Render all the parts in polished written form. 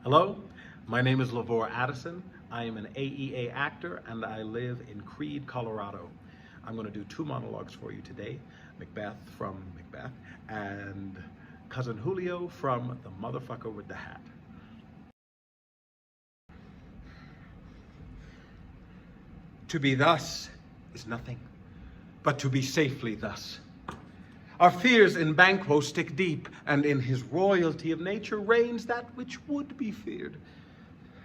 Hello, my name is Lavour Addison. I am an AEA actor and I live in Creede, Colorado. I'm going to do two monologues for you today, Macbeth from Macbeth and Cousin Julio from The Motherfucker with the Hat. To be thus is nothing, but to be safely thus. Our fears in Banquo stick deep, and in his royalty of nature reigns that which would be feared.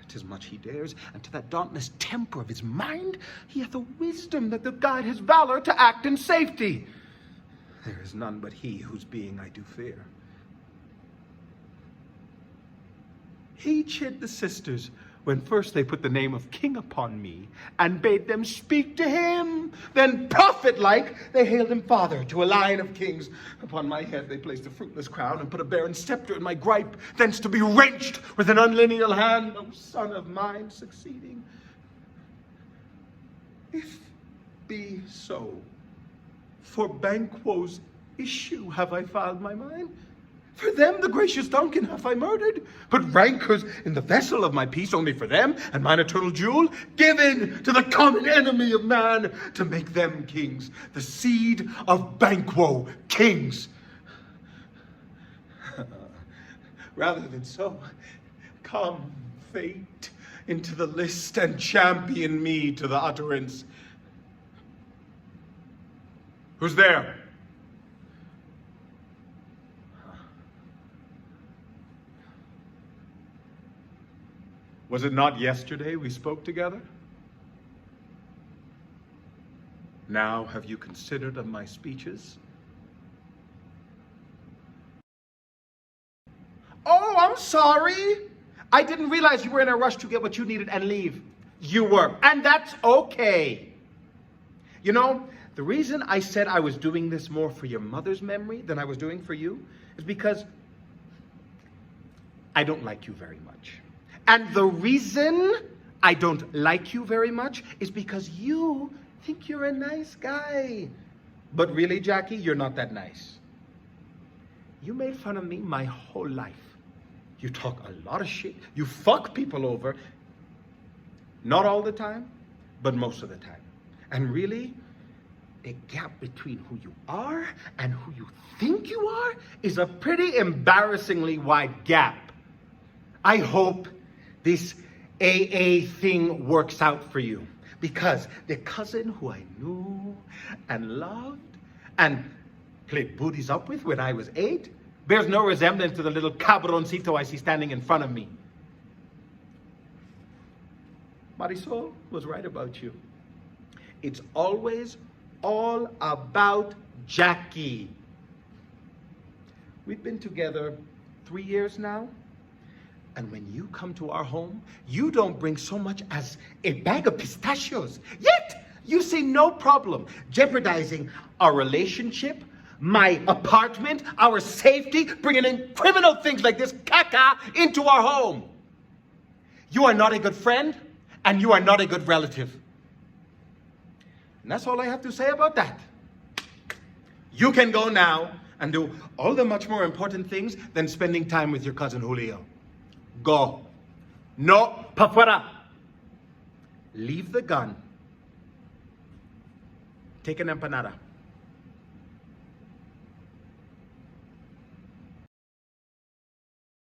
'Tis much he dares, and to that dauntless temper of his mind, he hath a wisdom that doth guide his valor to act in safety. There is none but he whose being I do fear. He chid the sisters when first they put the name of king upon me, and bade them speak to him. Then prophet-like they hailed him father to a line of kings. Upon my head they placed a fruitless crown, and put a barren scepter in my gripe, thence to be wrenched with an unlineal hand, no son of mine succeeding. If be so, for Banquo's issue have I filed my mind. For them the gracious Duncan have I murdered, but rancors in the vessel of my peace only for them, and mine eternal jewel given to the common enemy of man, to make them kings, the seed of Banquo kings. Rather than so, come fate into the list and champion me to the utterance. Who's there? Was it not yesterday we spoke together? Now have you considered of my speeches? Oh, I'm sorry. I didn't realize you were in a rush to get what you needed and leave. You were, and that's okay. You know, the reason I said I was doing this more for your mother's memory than I was doing for you is because I don't like you very much. And the reason I don't like you very much is because you think you're a nice guy. But really, Jackie, you're not that nice. You made fun of me my whole life. You talk a lot of shit. You fuck people over. Not all the time, but most of the time. And really, the gap between who you are and who you think you are is a pretty embarrassingly wide gap. I hope this AA thing works out for you, because the cousin who I knew and loved and played booties up with when I was 8 bears no resemblance to the little cabroncito I see standing in front of me. Marisol was right about you. It's always all about Jackie. We've been together 3 years now. And when you come to our home, you don't bring so much as a bag of pistachios. Yet, you see no problem jeopardizing our relationship, my apartment, our safety, bringing in criminal things like this caca into our home. You are not a good friend, and you are not a good relative. And that's all I have to say about that. You can go now and do all the much more important things than spending time with your cousin Julio. Go. No, pa fuera. Leave the gun. Take an empanada.